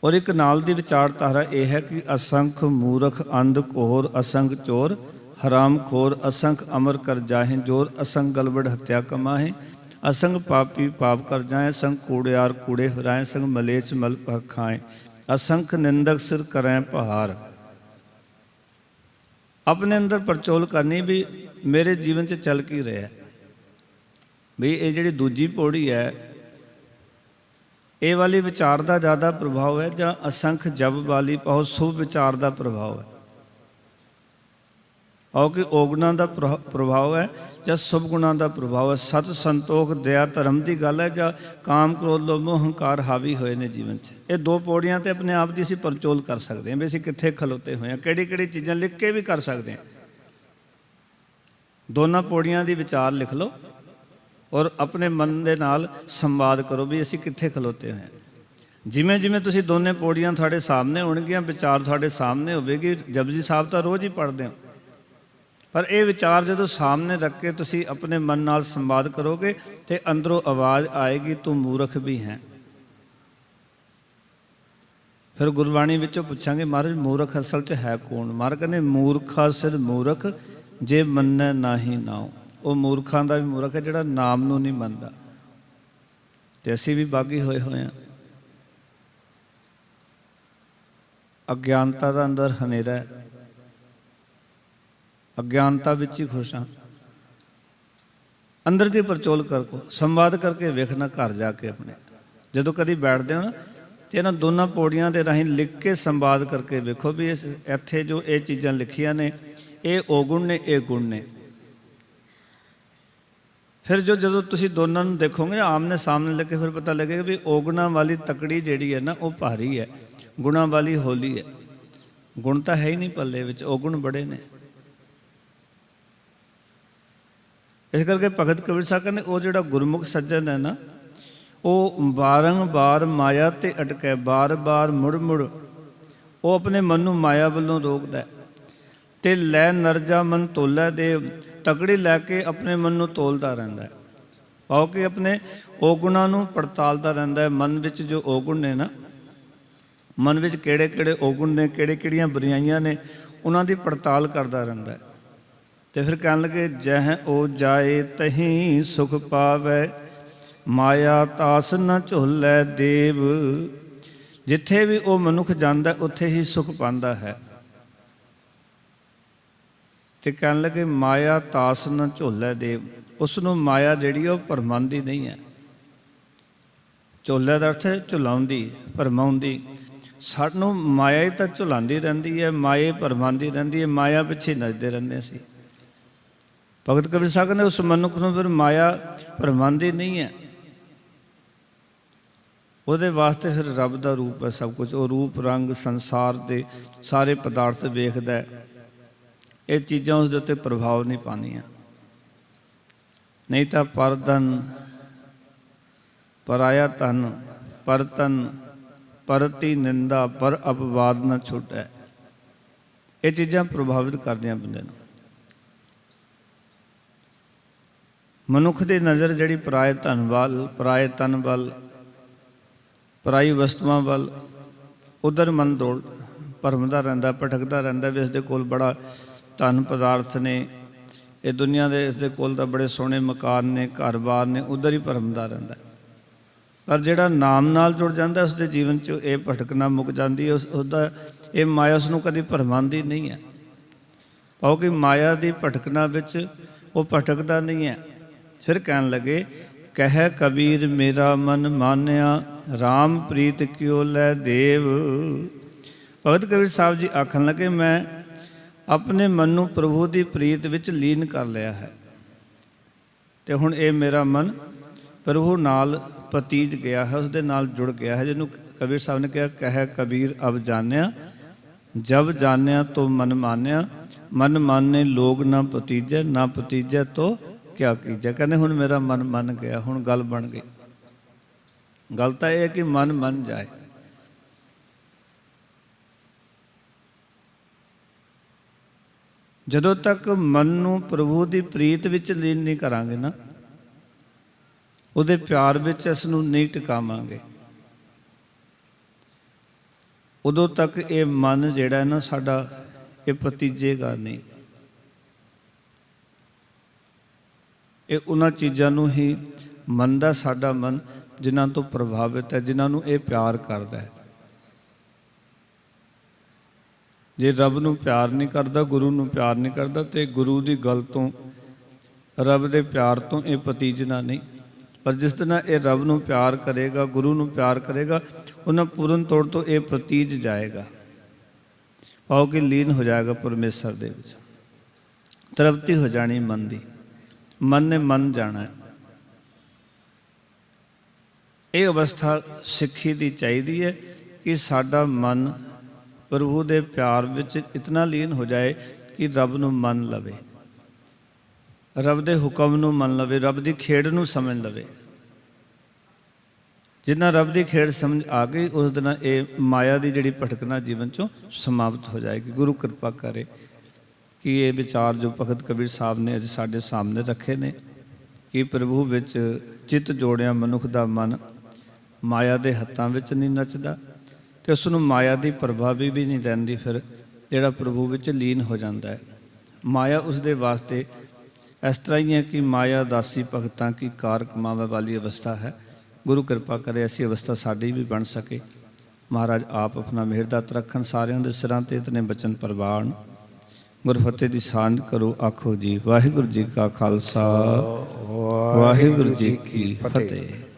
ਔਰ ਇੱਕ ਨਾਲ ਦੀ ਵਿਚਾਰਧਾਰਾ ਇਹ ਹੈ ਕਿ ਅਸੰਖ ਮੂਰਖ ਅੰਧ ਘੋਰ ਅਸੰਖ ਚੋਰ ਹਰਾਮ ਖੋਰ ਅਸੰਖ ਅਮਰ ਕਰ ਜਾਹੇ ਜੋਰ, ਅਸੰਖ ਗਲਬੜ ਹੱਤਿਆ ਕਮਾਹੇ, ਅਸੰਖ ਪਾਪੀ ਪਾਪ ਕਰ ਜਾਏ, ਅਸੰਖ ਕੂੜਿਆਰ ਕੂੜੇ ਫਿਰਾਏ, ਸੰਗ ਮਲੇਛ ਮਲ ਪਖ ਖਾਏ, ਅਸੰਖ ਨਿੰਦਕ ਸਿਰ ਕਰੈ ਪਹਾਰ। ਆਪਣੇ ਅੰਦਰ ਪਰਚੋਲ ਕਰਨੀ ਵੀ ਮੇਰੇ ਜੀਵਨ 'ਚ ਚੱਲ ਕੀ ਰਿਹਾ ਵੀ। ਇਹ ਜਿਹੜੀ ਦੂਜੀ ਪੌੜੀ ਹੈ, ਇਹ ਵਾਲੀ ਵਿਚਾਰ ਦਾ ਜ਼ਿਆਦਾ ਪ੍ਰਭਾਵ ਹੈ ਜਾਂ ਅਸੰਖ ਜਪ ਵਾਲੀ ਬਹੁਤ ਸ਼ੁਭ ਵਿਚਾਰ ਦਾ ਪ੍ਰਭਾਵ ਹੈ? ਆਓ ਕਿ ਔਗਣਾਂ ਦਾ ਪ੍ਰਭਾਵ ਹੈ ਜਾਂ ਸ਼ੁਭ ਗੁਣਾਂ ਦਾ ਪ੍ਰਭਾਵ ਹੈ? ਸਤ ਸੰਤੋਖ ਦਇਆ ਧਰਮ ਦੀ ਗੱਲ ਹੈ ਜਾਂ ਕਾਮ ਕ੍ਰੋਧ ਲੋਭ ਮੋਹ ਹੰਕਾਰ ਹਾਵੀ ਹੋਏ ਨੇ ਜੀਵਨ 'ਚ? ਇਹ 2 ਪੌੜੀਆਂ ਤੇ ਆਪਣੇ ਆਪ ਦੀ ਅਸੀਂ ਪਰਚੋਲ ਕਰ ਸਕਦੇ ਹਾਂ ਵੀ ਅਸੀਂ ਕਿੱਥੇ ਖਲੋਤੇ ਹੋਏ ਹਾਂ, ਕਿਹੜੀ ਕਿਹੜੀ ਚੀਜ਼ਾਂ ਲਿਖ ਕੇ ਵੀ ਕਰ ਸਕਦੇ ਹਾਂ। ਦੋਨਾਂ ਪੌੜੀਆਂ ਦੀ ਵਿਚਾਰ ਲਿਖ ਲਓ ਔਰ ਆਪਣੇ ਮਨ ਦੇ ਨਾਲ ਸੰਵਾਦ ਕਰੋ ਵੀ ਅਸੀਂ ਕਿੱਥੇ ਖਲੋਤੇ ਹੋਏ ਹਾਂ। ਜਿਵੇਂ ਜਿਵੇਂ ਤੁਸੀਂ ਦੋਨੇ ਪੌੜੀਆਂ ਤੁਹਾਡੇ ਸਾਹਮਣੇ ਹੋਣਗੀਆਂ, ਵਿਚਾਰ ਤੁਹਾਡੇ ਸਾਹਮਣੇ ਹੋਵੇਗੀ। ਜਪਜੀ ਸਾਹਿਬ ਤਾਂ ਰੋਜ਼ ਹੀ ਪੜ੍ਹਦੇ ਹੋ, ਪਰ ਇਹ ਵਿਚਾਰ ਜਦੋਂ ਸਾਹਮਣੇ ਰੱਖ ਕੇ ਤੁਸੀਂ ਆਪਣੇ ਮਨ ਨਾਲ ਸੰਵਾਦ ਕਰੋਗੇ ਤੇ ਅੰਦਰੋਂ ਆਵਾਜ਼ ਆਏਗੀ, ਤੂੰ ਮੂਰਖ ਵੀ ਹੈ। ਫਿਰ ਗੁਰਬਾਣੀ ਵਿੱਚੋਂ ਪੁੱਛਾਂਗੇ, ਮਹਾਰਾਜ ਮੂਰਖ ਅਸਲ 'ਚ ਹੈ ਕੌਣ? ਮਹਾਰਾਜ ਕਹਿੰਦੇ ਮੂਰਖਾ ਸਿਰ ਮੂਰਖ ਜੇ ਮੰਨੈ ਨਾਹੀ ਨਾਉ। ਉਹ ਮੂਰਖਾਂ ਦਾ ਵੀ ਮੂਰਖ ਹੈ ਜਿਹੜਾ ਨਾਮ ਨੂੰ ਨਹੀਂ ਮੰਨਦਾ। ਤੇ ਅਸੀਂ ਵੀ ਬਾਗੀ ਹੋਏ ਹਾਂ। ਅਗਿਆਨਤਾ ਦਾ ਅੰਦਰ ਹਨੇਰਾ ਹੈ, ਅਗਿਆਨਤਾ ਵਿੱਚ ਹੀ ਖੁਸ਼ ਹਾਂ। ਅੰਦਰ ਦੀ ਪਰਚੋਲ ਕਰੋ, ਸੰਵਾਦ ਕਰਕੇ ਵੇਖਣਾ ਘਰ ਜਾ ਕੇ ਆਪਣੇ। ਜਦੋਂ ਕਦੀ ਬੈਠਦੇ ਹੋ ਨਾ ਤੇ ਇਹਨਾਂ ਦੋਨਾਂ ਪੌੜੀਆਂ ਦੇ ਰਾਹੀਂ ਲਿਖ ਕੇ ਸੰਵਾਦ ਕਰਕੇ ਵੇਖੋ ਵੀ ਇੱਥੇ ਜੋ ਇਹ ਚੀਜ਼ਾਂ ਲਿਖੀਆਂ ਨੇ ਇਹ ਔਗੁਣ ਨੇ, ਇਹ ਗੁਣ ਨੇ। ਫਿਰ ਜਦੋਂ ਤੁਸੀਂ ਦੋਨਾਂ ਨੂੰ ਦੇਖੋਗੇ ਆਮਨੇ ਸਾਹਮਣੇ ਲੈ ਕੇ, ਫਿਰ ਪਤਾ ਲੱਗੇਗਾ ਵੀ ਔਗੁਣਾਂ ਵਾਲੀ ਤਕੜੀ ਜਿਹੜੀ ਹੈ ਨਾ ਉਹ ਭਾਰੀ ਹੈ, ਗੁਣਾਂ ਵਾਲੀ ਹੌਲੀ ਹੈ। ਗੁਣ ਤਾਂ ਹੈ ਹੀ ਨਹੀਂ ਪੱਲੇ ਵਿੱਚ, ਔਗੁਣ ਬੜੇ ਨੇ। ਇਸ ਕਰਕੇ ਭਗਤ ਕਬੀਰ ਸਾਹਿਬ ਕਹਿੰਦੇ ਉਹ ਜਿਹੜਾ ਗੁਰਮੁਖ ਸੱਜਣ ਹੈ ਨਾ, ਉਹ ਬਾਰੰਬਾਰ ਮਾਇਆ ਤੇ ਅਟਕੇ, ਬਾਰ-ਬਾਰ ਮੁੜ-ਮੁੜ ਉਹ ਆਪਣੇ ਮਨ ਨੂੰ ਮਾਇਆ ਵੱਲੋਂ ਰੋਕਦਾ ਤੇ ਲੈ ਨਰਜਾ ਮਨ ਤੋਲਾ ਦੇਵ, ਤਕੜੀ ਲੈ ਕੇ ਆਪਣੇ ਮਨ ਨੂੰ ਤੋਲਦਾ ਰਹਿੰਦਾ ਹੈ। ਭਾਵ ਕਿ ਆਪਣੇ ਔਗੁਣਾਂ ਨੂੰ ਪੜਤਾਲਦਾ ਰਹਿੰਦਾ ਹੈ। ਮਨ ਵਿੱਚ ਜੋ ਔਗੁਣ ਨੇ ਨਾ, ਮਨ ਵਿੱਚ ਕਿਹੜੇ ਕਿਹੜੇ ਔਗੁਣ ਨੇ, ਕਿਹੜੇ ਕਿਹੜੀਆਂ ਬੁਰਾਈਆਂ ਨੇ, ਉਹਨਾਂ ਦੀ ਪੜਤਾਲ ਕਰਦਾ ਰਹਿੰਦਾ ਹੈ। ਤੇ ਫਿਰ ਕਹਿਣ ਲੱਗੇ ਜਹ ਉਹ ਜਾਏ ਤਹੀਂ ਸੁਖ ਪਾਵੈ, ਮਾਇਆ ਤਾਸ ਨ ਝੋਲੇ ਦੇਵ। ਜਿੱਥੇ ਵੀ ਉਹ ਮਨੁੱਖ ਜਾਂਦਾ ਉੱਥੇ ਹੀ ਸੁਖ ਪਾਉਂਦਾ ਹੈ। ਤੇ ਕਹਿਣ ਲੱਗੇ ਮਾਇਆ ਤਾਸ ਨ ਝੋਲੇ ਦੇਵ, ਉਸ ਨੂੰ ਮਾਇਆ ਜਿਹੜੀ ਉਹ ਭਰਮਾਉਂਦੀ ਨਹੀਂ ਹੈ। ਝੋਲੇ ਦਾ ਅਰਥ ਹੈ ਝੁਲਾਉਂਦੀ, ਭਰਮਾਉਂਦੀ। ਸਾਨੂੰ ਮਾਇਆ ਹੀ ਤਾਂ ਝੁਲਾਉਂਦੀ ਰਹਿੰਦੀ ਹੈ, ਮਾਇਆ ਭਰਮਾਉਂਦੀ ਰਹਿੰਦੀ ਹੈ, ਮਾਇਆ ਪਿੱਛੇ ਨੱਚਦੇ ਰਹਿੰਦੇ ਅਸੀਂ। ਭਗਤ ਕਬੀਰ ਸਾਹਿਬ ਕਹਿੰਦੇ ਉਸ ਮਨੁੱਖ ਨੂੰ ਫਿਰ ਮਾਇਆ ਭਰਮਾਉਂਦੀ ਨਹੀਂ ਹੈ। ਉਹਦੇ ਵਾਸਤੇ ਫਿਰ ਰੱਬ ਦਾ ਰੂਪ ਹੈ ਸਭ ਕੁਝ। ਉਹ ਰੂਪ ਰੰਗ ਸੰਸਾਰ ਦੇ ਸਾਰੇ ਪਦਾਰਥ ਵੇਖਦਾ ਹੈ। ਇਹ ਚੀਜ਼ਾਂ ਉਸ ਦੇ ਉੱਤੇ ਪ੍ਰਭਾਵ ਨਹੀਂ ਪਾਉਂਦੀਆਂ। ਨਹੀਂ ਤਾਂ ਪਰਧਨ ਪਰਾਇਆ ਧਨ ਪਰਤਨ ਪਰਤੀ ਨਿੰਦਾ ਪਰ ਅਪਵਾਦ ਨਾ ਛੁੱਟੈ। ਇਹ ਚੀਜ਼ਾਂ ਪ੍ਰਭਾਵਿਤ ਕਰਦੀਆਂ ਬੰਦੇ ਨੂੰ। ਮਨੁੱਖ ਦੀ ਨਜ਼ਰ ਜਿਹੜੀ ਪਰਾਏ ਧਨ ਵੱਲ, ਪਰਾਏ ਤਨ ਵੱਲ, ਪਰਾਈ ਵਸਤੂਆਂ ਵੱਲ ਉਧਰ ਮਨ ਦੌੜ ਭਰਮਦਾ ਰਹਿੰਦਾ, ਭਟਕਦਾ ਰਹਿੰਦਾ ਵੀ ਇਸ ਦੇ ਕੋਲ ਬੜਾ ਧਨ ਪਦਾਰਥ ਨੇ, ਇਹ ਦੁਨੀਆ ਦੇ ਇਸ ਦੇ ਕੋਲ ਤਾਂ ਬੜੇ ਸੋਹਣੇ ਮਕਾਨ ਨੇ, ਘਰ-ਬਾਰ ਨੇ, ਉਧਰ ਹੀ ਭਰਮਦਾ ਰਹਿੰਦਾ। ਪਰ ਜਿਹੜਾ ਨਾਮ ਨਾਲ ਜੁੜ ਜਾਂਦਾ ਉਸਦੇ ਜੀਵਨ 'ਚ ਇਹ ਭਟਕਣਾ ਮੁੱਕ ਜਾਂਦੀ ਹੈ। ਉਸਦਾ ਇਹ ਮਾਇਆ ਉਸ ਨੂੰ ਕਦੀ ਭਰਮਾਉਂਦੀ ਨਹੀਂ ਹੈ, ਕਿਉਂਕਿ ਮਾਇਆ ਦੀ ਭਟਕਣਾ ਵਿੱਚ ਉਹ ਭਟਕਦਾ ਨਹੀਂ ਹੈ। ਫਿਰ ਕਹਿਣ ਲੱਗੇ, ਕਹਿ ਕਬੀਰ ਮੇਰਾ ਮਨ ਮਾਨਿਆ, ਰਾਮ ਪ੍ਰੀਤ ਕਿਉ ਲੈ ਦੇਵ। ਭਗਤ ਕਬੀਰ ਸਾਹਿਬ ਜੀ ਆਖਣ ਲੱਗੇ, ਮੈਂ ਆਪਣੇ ਮਨ ਨੂੰ ਪ੍ਰਭੂ ਦੀ ਪ੍ਰੀਤ ਵਿੱਚ ਲੀਨ ਕਰ ਲਿਆ ਹੈ, ਤੇ ਹੁਣ ਇਹ ਮੇਰਾ ਮਨ ਪ੍ਰਭੂ ਨਾਲ ਪਤੀਜ ਗਿਆ ਹੈ, ਉਸਦੇ ਨਾਲ ਜੁੜ ਗਿਆ ਹੈ। ਜਿਹਨੂੰ ਕਬੀਰ ਸਾਹਿਬ ਨੇ ਕਿਹਾ, ਕਹਿ ਕਬੀਰ ਅਬ ਜਾਣਿਆ, ਜਬ ਜਾਣਿਆ ਤੋ ਮਨ ਮਾਨਿਆ, ਮਨ ਮਾਨੇ ਲੋਗ ਨਾ ਪਤੀਜੈ, ਨਾ ਪਤੀਜੈ ਤੋ ਕਿਆ ਕੀਜੈ। ਕਹਿੰਦੇ ਹੁਣ ਮੇਰਾ ਮਨ ਮੰਨ ਗਿਆ, ਹੁਣ ਗੱਲ ਬਣ ਗਈ। ਗੱਲ ਤਾਂ ਇਹ ਹੈ ਕਿ ਮਨ ਮੰਨ ਜਾਏ। ਜਦੋਂ ਤੱਕ ਮਨ ਨੂੰ ਪ੍ਰਭੂ ਦੀ ਪ੍ਰੀਤ ਵਿੱਚ ਲੀਨ ਨਹੀਂ ਕਰਾਂਗੇ ਨਾ, ਉਹਦੇ ਪਿਆਰ ਵਿੱਚ ਇਸ ਨੂੰ ਨਹੀਂ ਟਿਕਾਵਾਂਗੇ, ਉਦੋਂ ਤੱਕ ਇਹ ਮਨ ਜਿਹੜਾ ਨਾ ਸਾਡਾ ਇਹ ਪਤੀਜੇਗਾ ਨਹੀਂ। ਇਹ ਉਹਨਾਂ ਚੀਜ਼ਾਂ ਨੂੰ ਹੀ ਮੰਨਦਾ ਸਾਡਾ ਮਨ ਜਿਨ੍ਹਾਂ ਤੋਂ ਪ੍ਰਭਾਵਿਤ ਹੈ, ਜਿਨ੍ਹਾਂ ਨੂੰ ਇਹ ਪਿਆਰ ਕਰਦਾ ਹੈ। ਜੇ ਰੱਬ ਨੂੰ ਪਿਆਰ ਨਹੀਂ ਕਰਦਾ, ਗੁਰੂ ਨੂੰ ਪਿਆਰ ਨਹੀਂ ਕਰਦਾ, ਤੇ ਗੁਰੂ ਦੀ ਗੱਲ ਤੋਂ, ਰੱਬ ਦੇ ਪਿਆਰ ਤੋਂ ਇਹ ਪਤੀਜਣਾ ਨਹੀਂ। ਪਰ ਜਿਸ ਦਿਨ ਇਹ ਰੱਬ ਨੂੰ ਪਿਆਰ ਕਰੇਗਾ, ਗੁਰੂ ਨੂੰ ਪਿਆਰ ਕਰੇਗਾ, ਉਹਨਾਂ ਪੂਰਨ ਤੌਰ ਤੋਂ ਇਹ ਪਤੀਜ ਜਾਏਗਾ, ਪਾਓ ਕਿ ਲੀਨ ਹੋ ਜਾਏਗਾ ਪਰਮੇਸ਼ਰ ਦੇ ਵਿੱਚ, ਤ੍ਰਿਪਤੀ ਹੋ ਜਾਣੀ ਮਨ ਦੀ, ਮਨ ਨੇ ਮੰਨ ਜਾਣਾ ਹੈ। ਇਹ ਅਵਸਥਾ ਸਿੱਖੀ ਦੀ ਚਾਹੀਦੀ ਹੈ ਕਿ ਸਾਡਾ ਮਨ ਪ੍ਰਭੂ ਦੇ ਪਿਆਰ ਵਿੱਚ ਇਤਨਾ ਲੀਨ ਹੋ ਜਾਏ ਕਿ ਰੱਬ ਨੂੰ ਮੰਨ ਲਵੇ, ਰੱਬ ਦੇ ਹੁਕਮ ਨੂੰ ਮੰਨ ਲਵੇ, ਰੱਬ ਦੀ ਖੇਡ ਨੂੰ ਸਮਝ ਲਵੇ। ਜਿੰਨਾ ਰੱਬ ਦੀ ਖੇਡ ਸਮਝ ਆ ਗਈ, ਉਸ ਦਿਨ ਇਹ ਮਾਇਆ ਦੀ ਜਿਹੜੀ ਭਟਕਣਾ ਜੀਵਨ 'ਚੋਂ ਸਮਾਪਤ ਹੋ ਜਾਏਗੀ। ਗੁਰੂ ਕਿਰਪਾ ਕਰੇ ਕਿ ਇਹ ਵਿਚਾਰ ਜੋ ਭਗਤ ਕਬੀਰ ਸਾਹਿਬ ਨੇ ਅੱਜ ਸਾਡੇ ਸਾਹਮਣੇ ਰੱਖੇ ਨੇ, ਕਿ ਪ੍ਰਭੂ ਵਿੱਚ ਚਿੱਤ ਜੋੜਿਆ ਮਨੁੱਖ ਦਾ ਮਨ ਮਾਇਆ ਦੇ ਹੱਥਾਂ ਵਿੱਚ ਨਹੀਂ ਨੱਚਦਾ, ਤੇ ਉਸ ਨੂੰ ਮਾਇਆ ਦੀ ਪ੍ਰਭਾਵੀ ਵੀ ਨਹੀਂ ਰਹਿੰਦੀ। ਫਿਰ ਜਿਹੜਾ ਪ੍ਰਭੂ ਵਿੱਚ ਲੀਨ ਹੋ ਜਾਂਦਾ ਹੈ, ਮਾਇਆ ਉਸ ਦੇ ਵਾਸਤੇ ਇਸ ਤਰ੍ਹਾਂ ਹੀ ਹੈ ਕਿ ਮਾਇਆ ਦਾਸੀ ਭਗਤਾਂ ਕੀ ਕਾਰ ਕਮਾਵੇ ਵਾਲੀ ਅਵਸਥਾ ਹੈ। ਗੁਰੂ ਕਿਰਪਾ ਕਰੇ ਐਸੀ ਅਵਸਥਾ ਸਾਡੀ ਵੀ ਬਣ ਸਕੇ। ਮਹਾਰਾਜ ਆਪ ਆਪਣਾ ਮਿਹਰ ਦਾ ਹੱਥ ਰੱਖਣ, ਸਾਰਿਆਂ ਦੇ ਸਿਰਾਂ ਤੇ ਇਤਨੇ ਬਚਨ ਪ੍ਰਵਾਨ। ਗੁਰਫਤਿਹ ਦੀ ਸਾਂਝ ਕਰੋ, ਆਖੋ ਜੀ ਵਾਹਿਗੁਰੂ ਜੀ ਕਾ ਖਾਲਸਾ, ਵਾਹਿਗੁਰੂ ਜੀ ਕੀ ਫਤਿਹ।